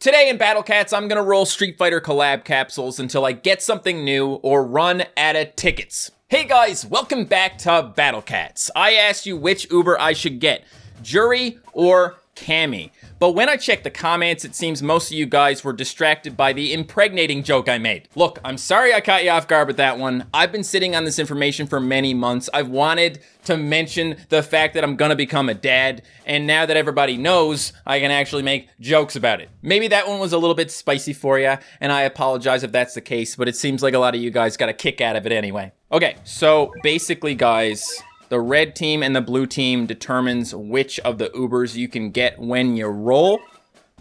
Today in Battle Cats, I'm gonna roll Street Fighter collab capsules until I get something new or run out of tickets. Hey guys, welcome back to Battle Cats. I asked you which Uber I should get, Jury or Cammy. But when I checked the comments, it seems most of you guys were distracted by the impregnating joke I made. Look, I'm sorry I caught you off guard with that one. I've been sitting on this information for many months. I've wanted to mention the fact that I'm gonna become a dad, and now that everybody knows, I can actually make jokes about it. Maybe that one was a little bit spicy for you, and I apologize if that's the case, but it seems like a lot of you guys got a kick out of it anyway. Okay, so basically guys, the red team and the blue team determines which of the Ubers you can get when you roll,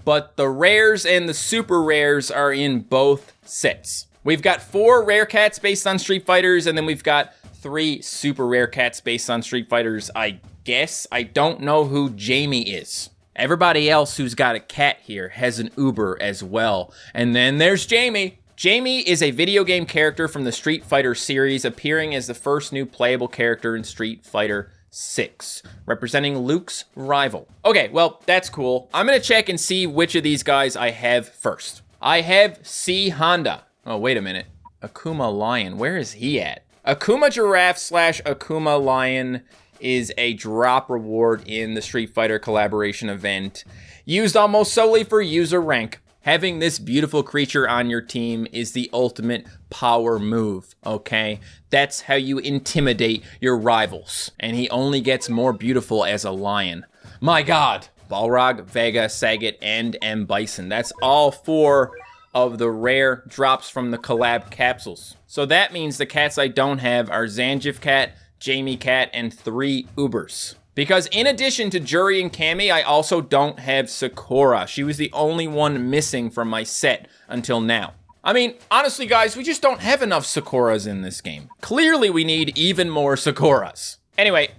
but the rares and the super rares are in both sets. We've got 4 rare cats based on Street Fighters, and then we've got 3 super rare cats based on Street Fighters, I guess. I don't know who Jamie is. Everybody else who's got a cat here has an Uber as well. And then there's Jamie. Jamie is a video game character from the Street Fighter series, appearing as the first new playable character in Street Fighter 6, representing Luke's rival. Okay, well, that's cool. I'm gonna check and see which of these guys I have first. I have C. Honda. Oh, wait a minute. Akuma Lion, where is he at? Akuma Giraffe / Akuma Lion is a drop reward in the Street Fighter collaboration event, used almost solely for user rank. Having this beautiful creature on your team is the ultimate power move, okay? That's how you intimidate your rivals. And he only gets more beautiful as a lion. My god! Balrog, Vega, Sagat, and M. Bison. That's all 4 of the rare drops from the collab capsules. So that means the cats I don't have are Zangief Cat, Jamie Cat, and 3 Ubers. Because in addition to Jury and Cammy, I also don't have Sakura. She was the only one missing from my set until now. I mean, honestly guys, we just don't have enough Sakuras in this game. Clearly we need even more Sakuras. Anyway,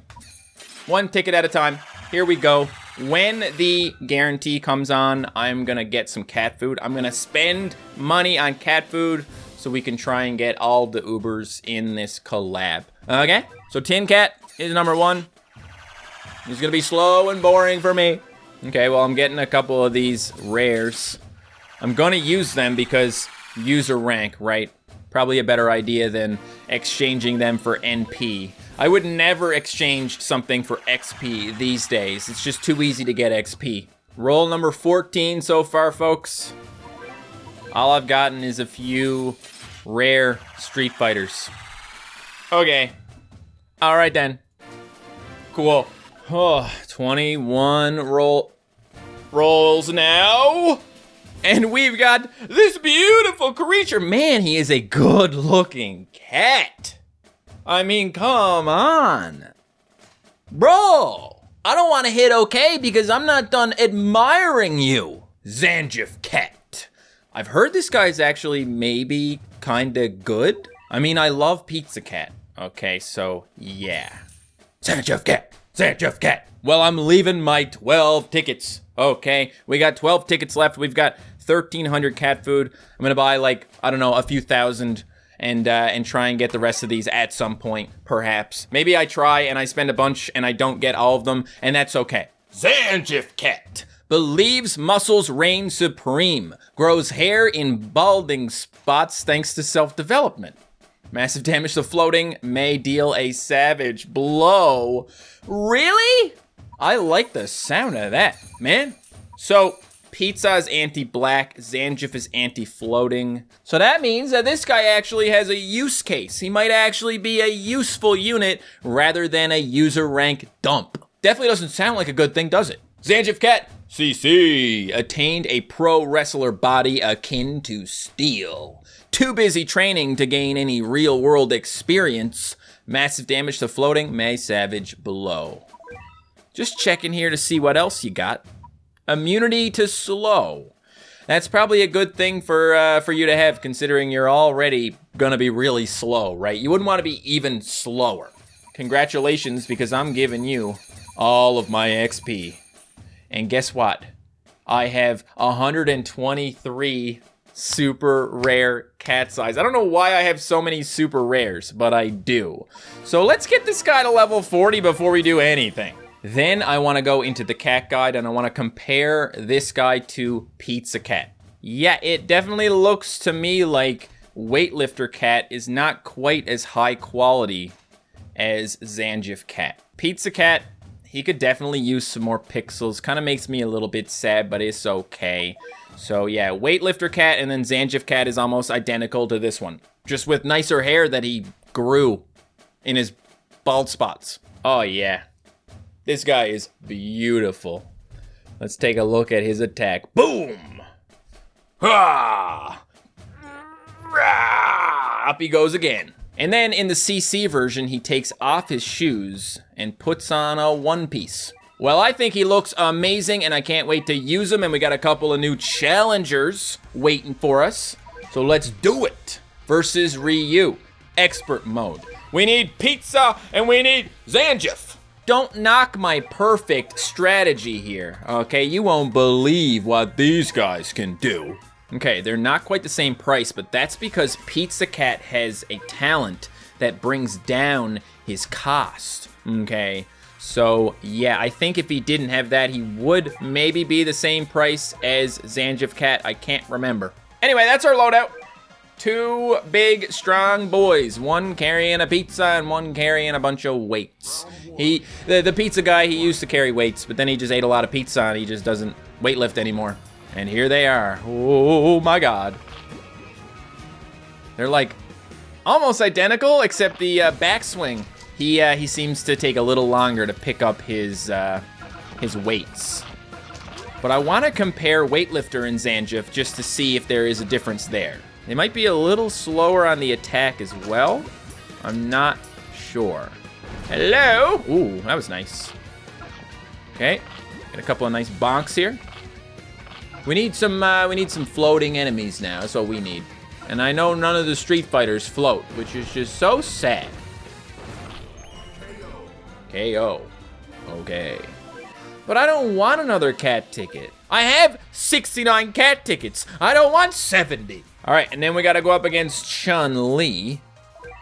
1 ticket at a time. Here we go. When the guarantee comes on, I'm gonna get some cat food. I'm gonna spend money on cat food so we can try and get all the Ubers in this collab. Okay, so Tin Cat is number 1. It's gonna be slow and boring for me. Okay, well, I'm getting a couple of these rares. I'm gonna use them because user rank, right? Probably a better idea than exchanging them for NP. I would never exchange something for XP these days. It's just too easy to get XP. Roll number 14 so far, folks. All I've gotten is a few rare Street Fighters. Okay. All right then. Cool. Oh, 21 rolls now. And we've got this beautiful creature. Man, he is a good-looking cat. I mean, come on. Bro, I don't want to hit okay because I'm not done admiring you, Zangief Cat. I've heard this guy's actually maybe kinda good. I mean, I love Pizza Cat. Okay, so yeah. Zangief Cat. Zangief Cat. Well, I'm leaving my 12 tickets. Okay, we got 12 tickets left. We've got 1,300 cat food. I'm gonna buy like, I don't know, a few thousand and try and get the rest of these at some point, perhaps. Maybe I try and I spend a bunch and I don't get all of them, and that's okay. Zangief Cat believes muscles reign supreme, grows hair in balding spots thanks to self-development. Massive damage to floating, may deal a savage blow. Really? I like the sound of that, man. So, Pizza is anti-black, Zangief is anti-floating. So that means that this guy actually has a use case. He might actually be a useful unit rather than a user rank dump. Definitely doesn't sound like a good thing, does it? Zangief Cat, CC, attained a pro wrestler body akin to steel. Too busy training to gain any real-world experience. Massive damage to floating, may savage blow. Just checking here to see what else you got. Immunity to slow. That's probably a good thing for you to have, considering you're already gonna be really slow, right? You wouldn't want to be even slower. Congratulations, because I'm giving you all of my XP. And guess what? I have 123 super rare cat size. I don't know why I have so many super rares, but I do. So let's get this guy to level 40 before we do anything. Then I want to go into the cat guide and I want to compare this guy to Pizza Cat. Yeah, it definitely looks to me like Weightlifter Cat is not quite as high quality as Zangief Cat. Pizza Cat, he could definitely use some more pixels. Kind of makes me a little bit sad, but it's okay. So yeah, Weightlifter Cat and then Zangief Cat is almost identical to this one. Just with nicer hair that he grew in his bald spots. Oh yeah. This guy is beautiful. Let's take a look at his attack. Boom! Ha! Up he goes again. And then in the CC version, he takes off his shoes and puts on a one piece. Well, I think he looks amazing and I can't wait to use him. And we got a couple of new challengers waiting for us. So let's do it. Versus Ryu, expert mode. We need pizza and we need Zangief. Don't knock my perfect strategy here, okay? You won't believe what these guys can do. Okay, they're not quite the same price, but that's because Pizza Cat has a talent that brings down his cost, okay? So, yeah, I think if he didn't have that, he would maybe be the same price as Zangief Cat. I can't remember. Anyway, that's our loadout. Two big, strong boys. One carrying a pizza and one carrying a bunch of weights. The pizza guy, he used to carry weights, but then he just ate a lot of pizza and he just doesn't weightlift anymore. And here they are. Oh my God. They're like almost identical, except the backswing. He seems to take a little longer to pick up his weights. But I want to compare Weightlifter and Zangief just to see if there is a difference there. They might be a little slower on the attack as well. I'm not sure. Hello? Ooh, that was nice. Okay, got a couple of nice bonks here. We need some floating enemies now. That's what we need. And I know none of the Street Fighters float, which is just so sad. KO. Okay. But I don't want another cat ticket. I have 69 cat tickets. I don't want 70. All right, and then we gotta go up against Chun-Li.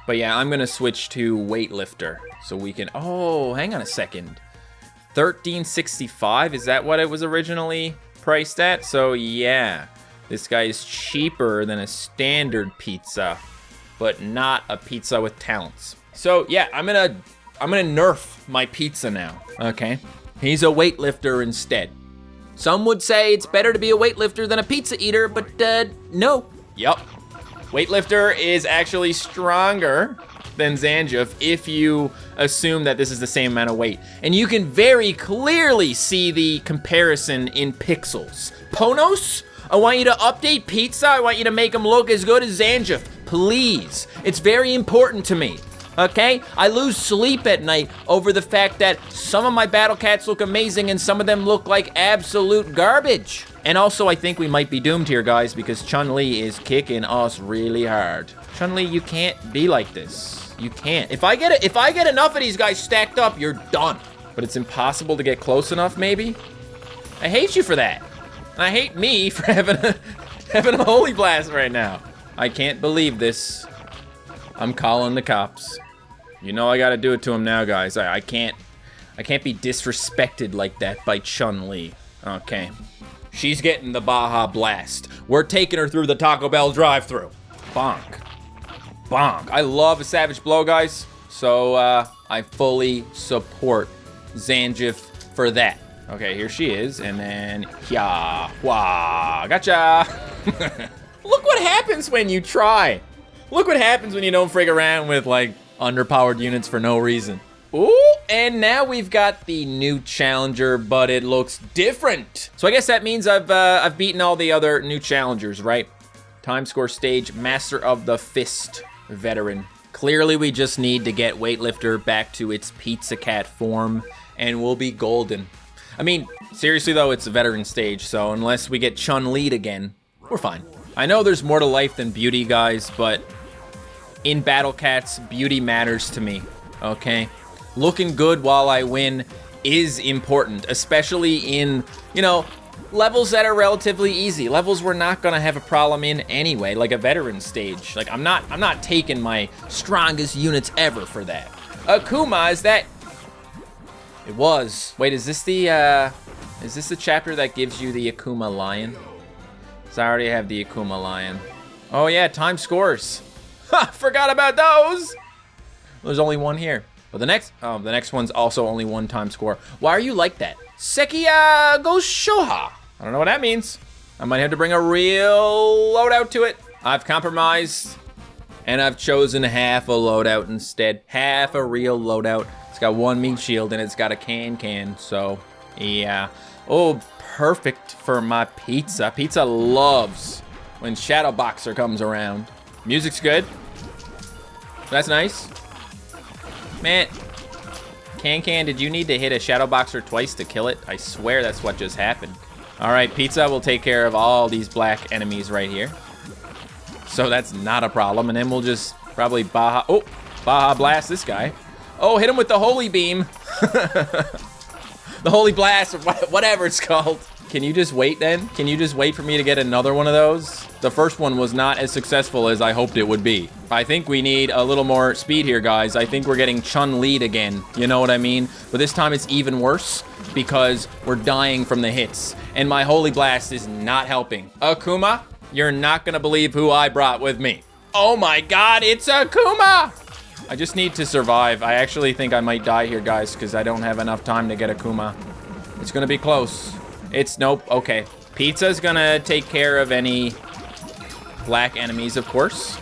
But yeah, I'm gonna switch to Weightlifter so we can, oh, hang on a second. $13.65, is that what it was originally priced at? So yeah, this guy is cheaper than a standard pizza, but not a pizza with talents. So yeah, I'm gonna nerf my pizza now, okay? He's a weightlifter instead. Some would say it's better to be a weightlifter than a pizza eater, but no. Yup. Weightlifter is actually stronger than Zangief if you assume that this is the same amount of weight. And you can very clearly see the comparison in pixels. Ponos, I want you to update pizza. I want you to make him look as good as Zangief, please. It's very important to me. Okay? I lose sleep at night over the fact that some of my battle cats look amazing and some of them look like absolute garbage. And also, I think we might be doomed here, guys, because Chun-Li is kicking us really hard. Chun-Li, you can't be like this. You can't. If I get enough of these guys stacked up, you're done. But it's impossible to get close enough, maybe? I hate you for that. And I hate me for having a holy blast right now. I can't believe this. I'm calling the cops. You know I gotta do it to him now, guys. I can't be disrespected like that by Chun-Li. Okay. She's getting the Baja Blast. We're taking her through the Taco Bell drive-thru. Bonk. Bonk. I love a Savage Blow, guys. So, I fully support Zangief for that. Okay, here she is. And then, yeah, wah, gotcha. Look what happens when you try. Look what happens when you don't frig around with, like, underpowered units for no reason. Ooh, and now we've got the new challenger, but it looks different. So I guess that means I've beaten all the other new challengers, right? Time score stage, Master of the Fist veteran. Clearly, we just need to get Weightlifter back to its Pizza Cat form, and we'll be golden. I mean, seriously though, it's a veteran stage, so unless we get Chun-Li again, we're fine. I know there's more to life than beauty, guys, but in Battle Cats, beauty matters to me, okay? Looking good while I win is important, especially in, you know, levels that are relatively easy. Levels we're not gonna have a problem in anyway, like a veteran stage. Like, I'm not taking my strongest units ever for that. Akuma, is It was. Wait, is this the chapter that gives you the Akuma lion? Because I already have the Akuma lion. Oh yeah, time scores. Ha, forgot about those. There's only one here. But the next one's also only one time score. Why are you like that? Sekiya go Shoha. I don't know what that means. I might have to bring a real loadout to it. I've compromised, and I've chosen half a loadout instead. Half a real loadout. It's got one meat shield, and it's got a can, so yeah. Oh, perfect for my pizza. Pizza loves when Shadow Boxer comes around. Music's good. That's nice. Man, Can, did you need to hit a Shadow Boxer twice to kill it? I swear that's what just happened. All right, Pizza will take care of all these black enemies right here. So that's not a problem. And then we'll just probably Baja Blast this guy. Oh, hit him with the Holy Beam. The Holy Blast, or whatever it's called. Can you just wait then? Can you just wait for me to get another one of those? The first one was not as successful as I hoped it would be. I think we need a little more speed here, guys. I think we're getting Chun-Li again. You know what I mean? But this time it's even worse because we're dying from the hits. And my Holy Blast is not helping. Akuma, you're not gonna believe who I brought with me. Oh my God, it's Akuma! I just need to survive. I actually think I might die here, guys, because I don't have enough time to get Akuma. It's gonna be close. Nope, okay. Pizza's gonna take care of any black enemies, of course.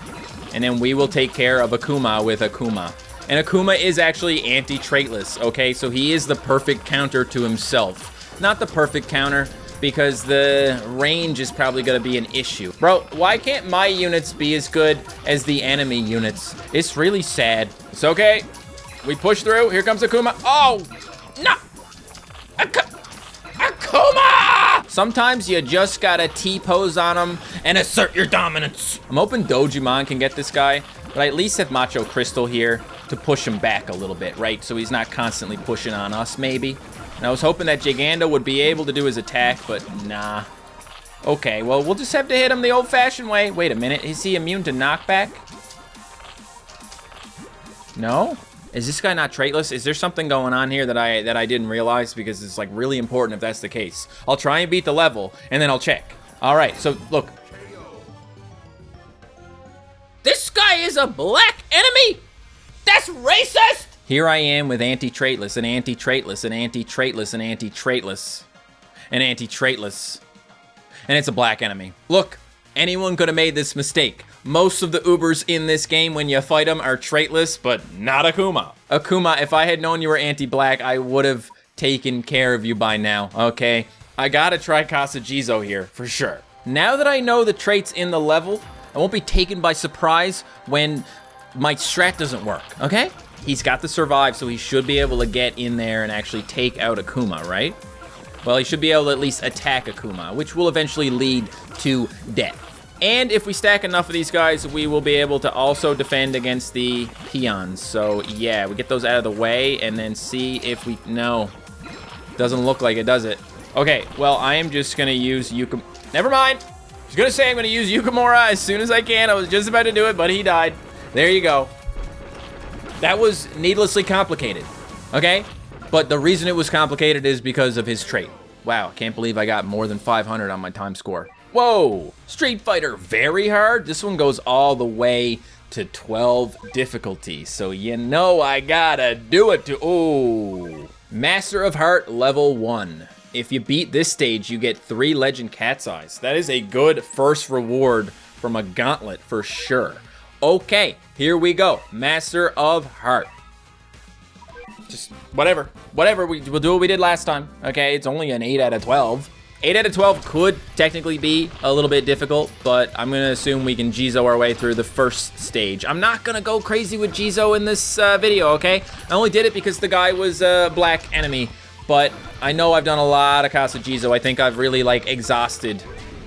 And then we will take care of Akuma with Akuma. And Akuma is actually anti-traitless, okay? So he is the perfect counter to himself. Not the perfect counter, because the range is probably gonna be an issue. Bro, why can't my units be as good as the enemy units? It's really sad. It's okay. We push through. Here comes Akuma. Oh, no! Akuma! Sometimes you just gotta T-pose on him and assert your dominance. I'm hoping Dojimon can get this guy, but I at least have Macho Crystal here to push him back a little bit, right? So he's not constantly pushing on us, maybe. And I was hoping that Gigando would be able to do his attack, but nah. Okay, well, we'll just have to hit him the old-fashioned way. Wait a minute, is he immune to knockback? No? Is this guy not traitless? Is there something going on here that I didn't realize? Because it's like really important if that's the case. I'll try and beat the level, and then I'll check. All right, so look. This guy is a black enemy? That's racist! Here I am with anti-traitless, and anti-traitless, and anti-traitless, and anti-traitless, and anti-traitless. And it's a black enemy. Look, anyone could have made this mistake. Most of the Ubers in this game, when you fight them, are traitless, but not Akuma. Akuma, if I had known you were anti-black, I would have taken care of you by now, okay? I gotta try Kasajizo here, for sure. Now that I know the traits in the level, I won't be taken by surprise when my strat doesn't work, okay? He's got to survive, so he should be able to get in there and actually take out Akuma, right? Well, he should be able to at least attack Akuma, which will eventually lead to death. And if we stack enough of these guys, we will be able to also defend against the peons. So yeah, we get those out of the way and then see if we... No. Doesn't look like it, does it? Okay, well, I am just going to use Yuka... Never mind. I was going to say I'm going to use Yukimura as soon as I can. I was just about to do it, but he died. There you go. That was needlessly complicated, okay? But the reason it was complicated is because of his trait. Wow, I can't believe I got more than 500 on my time score. Whoa, Street Fighter very hard. This one goes all the way to 12 difficulty. So you know I gotta do it to, ooh. Master of Heart level 1. If you beat this stage, you get 3 Legend Cat's Eyes. That is a good first reward from a gauntlet for sure. Okay, here we go. Master of Heart. Just whatever. Whatever, we'll do what we did last time. Okay, it's only an 8 out of 12. 8 out of 12 could technically be a little bit difficult, but I'm going to assume we can Jizo our way through the first stage. I'm not going to go crazy with Jizo in this video, okay? I only did it because the guy was a black enemy, but I know I've done a lot of Kasajizo. I think I've really, like, exhausted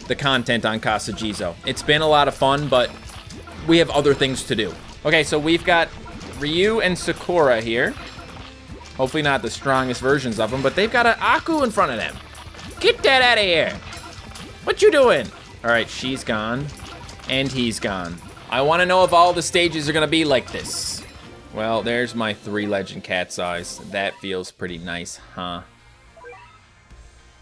the content on Kasajizo. It's been a lot of fun, but we have other things to do. Okay, so we've got Ryu and Sakura here. Hopefully not the strongest versions of them, but they've got an Aku in front of them. Get that out of here. What you doing? All right, she's gone, and he's gone. I want to know if all the stages are going to be like this. Well, there's my 3 legend cat size. That feels pretty nice, huh?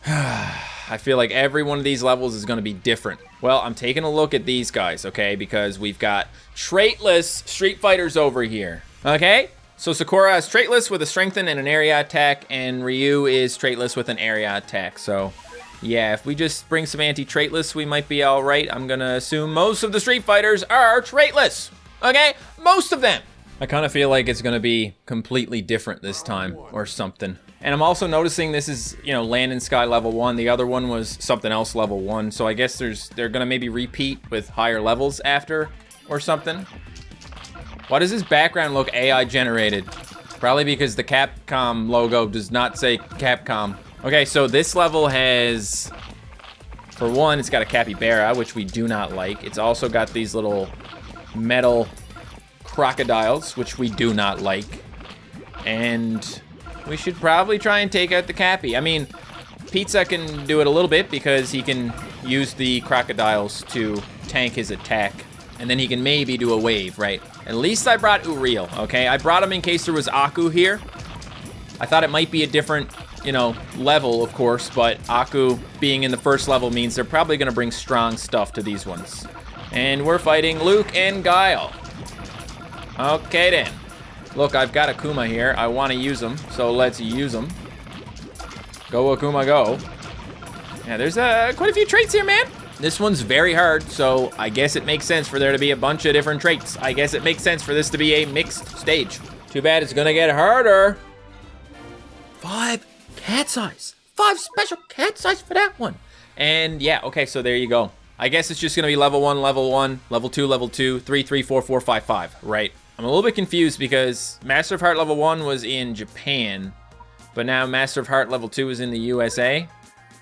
I feel like every one of these levels is going to be different. Well, I'm taking a look at these guys, okay? Because we've got traitless Street Fighters over here, okay? So Sakura is traitless with a strengthen and an area attack, and Ryu is traitless with an area attack. So, yeah, if we just bring some anti-traitless, we might be all right. I'm going to assume most of the Street Fighters are traitless, okay? Most of them. I kind of feel like it's going to be completely different this time or something. And I'm also noticing this is, you know, Land and Sky level 1. The other one was something else level 1. So I guess they're going to maybe repeat with higher levels after or something. Why does this background look AI generated? Probably because the Capcom logo does not say Capcom. Okay, so this level has, for one, it's got a capybara, which we do not like. It's also got these little metal crocodiles, which we do not like. And we should probably try and take out the Cappy. I mean, Pizza can do it a little bit because he can use the crocodiles to tank his attack. And then he can maybe do a wave, right? At least I brought Uriel, okay? I brought him in case there was Aku here. I thought it might be a different, you know, level, of course, but Aku being in the first level means they're probably gonna bring strong stuff to these ones. And we're fighting Luke and Guile. Okay then. Look, I've got Akuma here. I want to use him, so let's use him. Go Akuma, go. Yeah, there's quite a few traits here, man. This one's very hard, so I guess it makes sense for there to be a bunch of different traits. I guess it makes sense for this to be a mixed stage. Too bad it's gonna get harder. 5 cat size. 5 special cat size for that one. And yeah, okay, so there you go. I guess it's just gonna be level 1, level 2, 3, 3, 4, 4, 5, 5, right? I'm a little bit confused because Master of Heart level 1 was in Japan, but now Master of Heart level 2 is in the USA.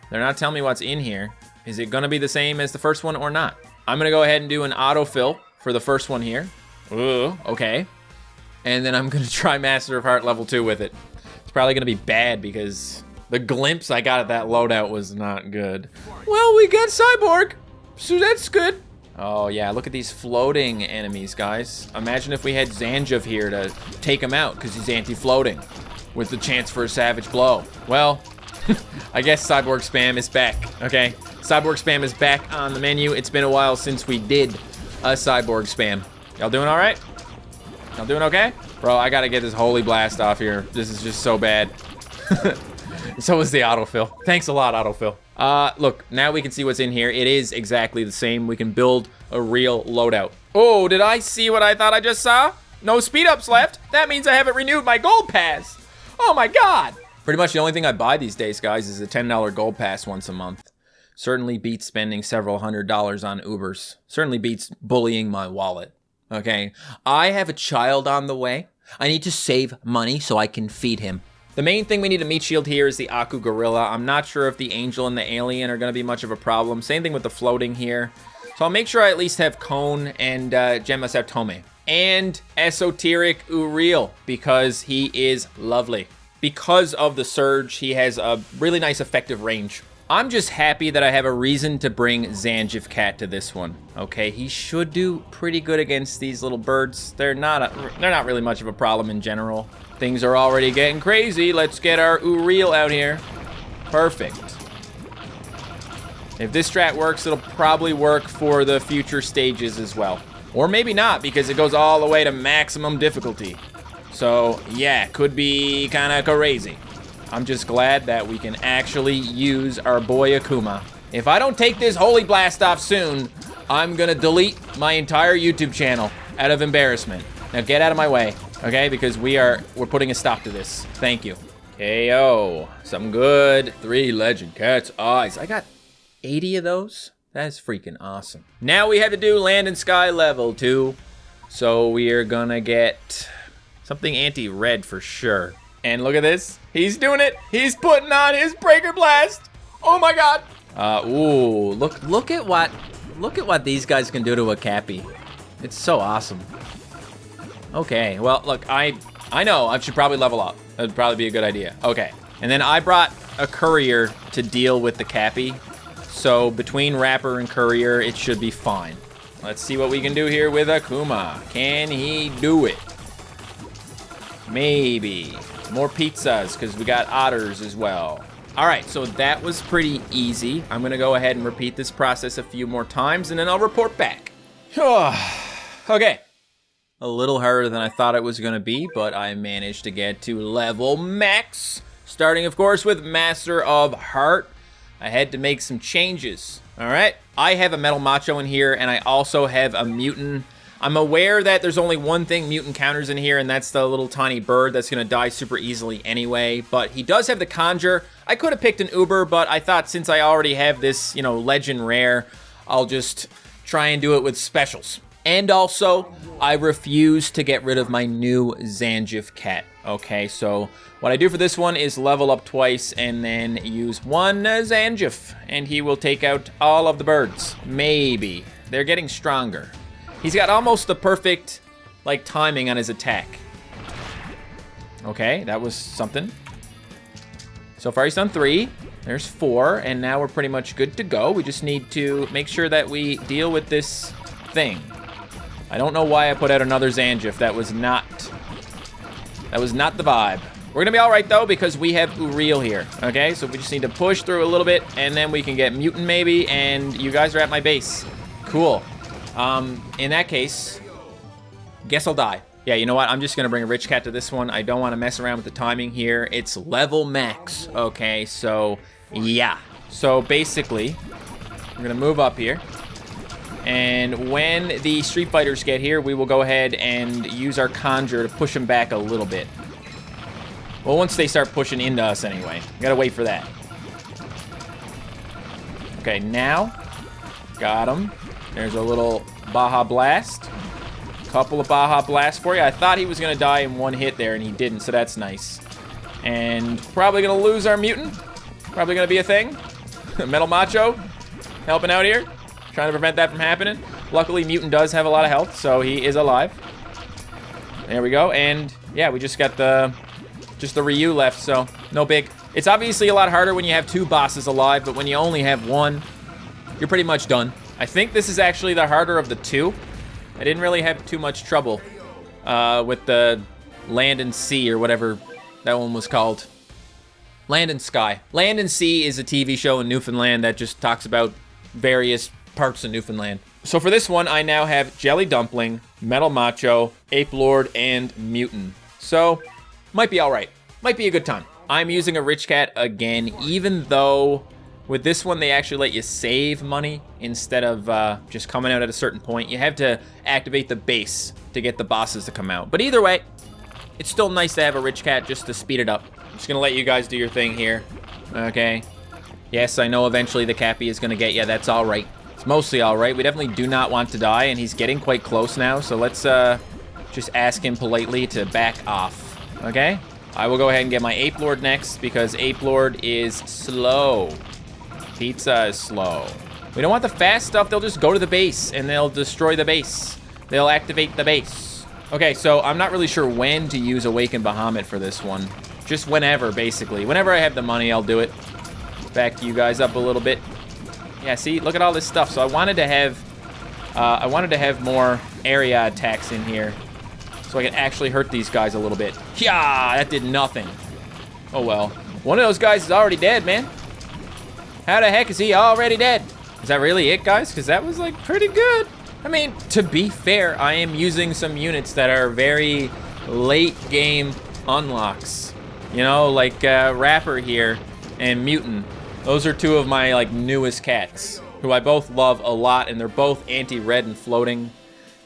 They're not telling me what's in here. Is it gonna be the same as the first one or not? I'm gonna go ahead and do an autofill for the first one here. Ooh, okay. And then I'm gonna try Master of Heart level 2 with it. It's probably gonna be bad because the glimpse I got at that loadout was not good. Well, we got Cyborg, so that's good. Oh yeah, look at these floating enemies, guys. Imagine if we had Zangief here to take him out because he's anti-floating with the chance for a savage blow. Well, I guess Cyborg Spam is back, okay? Cyborg Spam is back on the menu. It's been a while since we did a Cyborg Spam. Y'all doing all right? Y'all doing okay? Bro, I gotta get this Holy Blast off here. This is just so bad. So is the autofill. Thanks a lot, autofill. Look, now we can see what's in here. It is exactly the same. We can build a real loadout. Oh, did I see what I thought I just saw? No speed ups left. That means I haven't renewed my gold pass. Oh my God. Pretty much the only thing I buy these days, guys, is a $10 gold pass once a month. Certainly beats spending several $100s on Ubers. Certainly beats bullying my wallet. Okay? I have a child on the way. I need to save money so I can feed him. The main thing we need to meat shield here is the Aku Gorilla. I'm not sure if the Angel and the Alien are going to be much of a problem. Same thing with the floating here. So I'll make sure I at least have Cone and Gemma Septome. And Esoteric Uriel, because he is lovely. Because of the Surge, he has a really nice effective range. I'm just happy that I have a reason to bring Zangief Cat to this one. Okay, he should do pretty good against these little birds. They're not really much of a problem in general. Things are already getting crazy. Let's get our Uriel out here. Perfect. If this strat works, it'll probably work for the future stages as well. Or maybe not, because it goes all the way to maximum difficulty. So, yeah, could be kind of crazy. I'm just glad that we can actually use our boy Akuma. If I don't take this Holy Blast off soon, I'm gonna delete my entire YouTube channel out of embarrassment. Now get out of my way, okay? Because we're putting a stop to this. Thank you. KO. Something good. 3 Legend Cat's eyes. I got 80 of those? That's freaking awesome. Now we have to do Land and Sky level 2. So we are gonna get something anti-red for sure. And look at this. He's doing it. He's putting on his Breaker Blast. Oh my God. Ooh, look at what these guys can do to a Cappy. It's so awesome. Okay, well, look, I know I should probably level up. That would probably be a good idea. Okay, and then I brought a Courier to deal with the Cappy. So between Rapper and Courier, it should be fine. Let's see what we can do here with Akuma. Can he do it? Maybe. More pizzas, because we got otters as well. All right, so that was pretty easy. I'm gonna go ahead and repeat this process a few more times, and then I'll report back. Okay. A little harder than I thought it was gonna be, but I managed to get to level max. Starting, of course, with Master of Heart. I had to make some changes, all right? I have a Metal Macho in here, and I also have a Mutant. I'm aware that there's only one thing Mutant counters in here, and that's the little tiny bird that's gonna die super easily anyway, but he does have the Conjure. I could have picked an Uber, but I thought since I already have this, you know, Legend Rare, I'll just try and do it with specials. And also, I refuse to get rid of my new Zangief Cat. Okay, so what I do for this one is level up twice and then use one Zangief, and he will take out all of the birds. Maybe. They're getting stronger. He's got almost the perfect, like, timing on his attack. Okay, that was something. So far he's done 3. There's 4, and now we're pretty much good to go. We just need to make sure that we deal with this thing. I don't know why I put out another Zangief. That was not the vibe. We're gonna be all right though, because we have Uriel here, okay? So we just need to push through a little bit, and then we can get Mutant maybe, and you guys are at my base. Cool. In that case, guess I'll die. Yeah, you know what? I'm just gonna bring a Rich Cat to this one. I don't wanna mess around with the timing here. It's level max, okay? So, yeah. So basically, we're gonna move up here. And when the Street Fighters get here, we will go ahead and use our Conjure to push them back a little bit. Well, once they start pushing into us anyway. Gotta wait for that. Okay, now. Got him. There's a little Baja Blast. Couple of Baja Blasts for you. I thought he was gonna die in one hit there, and he didn't, so that's nice. And probably gonna lose our Mutant. Probably gonna be a thing. Metal Macho helping out here. Trying to prevent that from happening. Luckily, Mutant does have a lot of health, so he is alive. There we go, and yeah, we just got the Ryu left, so no big. It's obviously a lot harder when you have 2 bosses alive, but when you only have 1, you're pretty much done. I think this is actually the harder of the 2. I didn't really have too much trouble with the Land and Sea, or whatever that one was called. Land and Sky. Land and Sea is a TV show in Newfoundland that just talks about various parts of Newfoundland. So for this one, I now have Jelly Dumpling, Metal Macho, Ape Lord, and Mutant. So, might be alright. Might be a good time. I'm using a Rich Cat again, even though with this one, they actually let you save money instead of just coming out at a certain point. You have to activate the base to get the bosses to come out. But either way, it's still nice to have a Rich Cat just to speed it up. I'm just gonna let you guys do your thing here. Okay. Yes, I know eventually the Cappy is gonna get you. That's alright. It's mostly alright. We definitely do not want to die, and he's getting quite close now, so let's just ask him politely to back off. Okay? I will go ahead and get my Ape Lord next, because Ape Lord is slow. Pizza is slow. We don't want the fast stuff. They'll just go to the base, and they'll destroy the base. They'll activate the base. Okay, so I'm not really sure when to use Awakened Bahamut for this one. Just whenever, basically. Whenever I have the money, I'll do it. Back you guys up a little bit. Yeah, see, look at all this stuff. So I wanted to have more area attacks in here, so I can actually hurt these guys a little bit. Yeah, that did nothing. Oh well. One of those guys is already dead, man. How the heck is he already dead? Is that really it, guys? Because that was, like, pretty good. I mean, to be fair, I am using some units that are very late game unlocks. You know, like Rapper here and Mutant. Those are 2 of my, like, newest cats, who I both love a lot, and they're both anti-red and floating.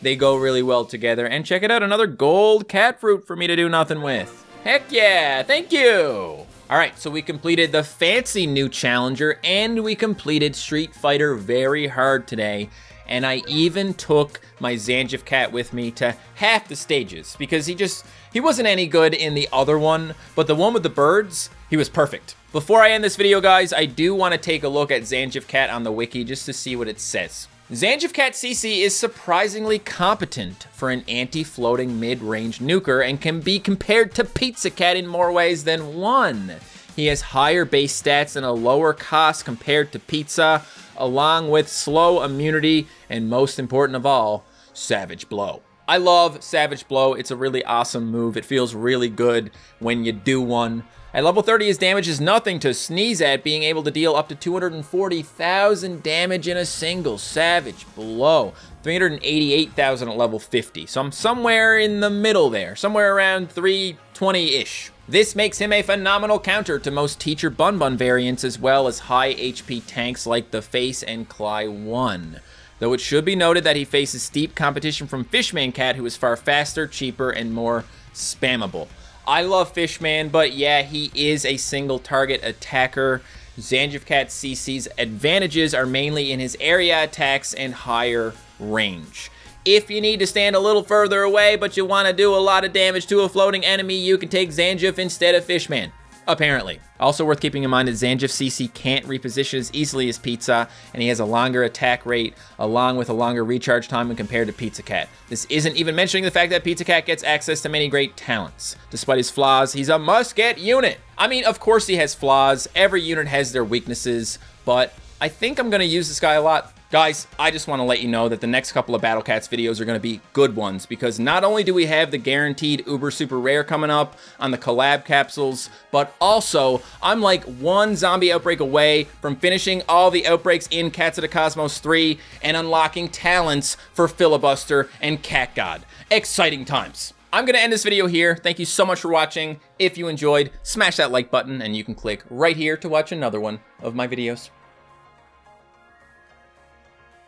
They go really well together. And check it out, another gold cat fruit for me to do nothing with. Heck yeah, thank you. All right, so we completed the fancy new challenger, and we completed Street Fighter very hard today. And I even took my Zangief Cat with me to half the stages, because he wasn't any good in the other one, but the one with the birds, he was perfect. Before I end this video, guys, I do want to take a look at Zangief Cat on the wiki just to see what it says. Zangief Cat CC is surprisingly competent for an anti-floating mid-range nuker and can be compared to Pizza Cat in more ways than one. He has higher base stats and a lower cost compared to Pizza, along with slow immunity and, most important of all, Savage Blow. I love Savage Blow. It's a really awesome move. It feels really good when you do one. At level 30, his damage is nothing to sneeze at, being able to deal up to 240,000 damage in a single Savage Blow. 388,000 at level 50. So I'm somewhere in the middle there, somewhere around 320-ish. This makes him a phenomenal counter to most Teacher Bun Bun variants, as well as high HP tanks like the Face and Cly 1. Though it should be noted that he faces steep competition from Fishman Cat, who is far faster, cheaper, and more spammable. I love Fishman, but yeah, he is a single target attacker. Zangief Cat CC's advantages are mainly in his area attacks and higher range. If you need to stand a little further away, but you want to do a lot of damage to a floating enemy, you can take Zangief instead of Fishman. Apparently. Also worth keeping in mind that Zangief CC can't reposition as easily as Pizza, and he has a longer attack rate, along with a longer recharge time when compared to Pizza Cat. This isn't even mentioning the fact that Pizza Cat gets access to many great talents. Despite his flaws, he's a must-get unit. I mean, of course he has flaws. Every unit has their weaknesses, but I think I'm going to use this guy a lot. Guys, I just want to let you know that the next couple of Battle Cats videos are going to be good ones, because not only do we have the guaranteed Uber Super Rare coming up on the collab capsules, but also I'm like one zombie outbreak away from finishing all the outbreaks in Cats of the Cosmos 3 and unlocking talents for Filibuster and Cat God. Exciting times. I'm going to end this video here. Thank you so much for watching. If you enjoyed, smash that like button, and you can click right here to watch another one of my videos.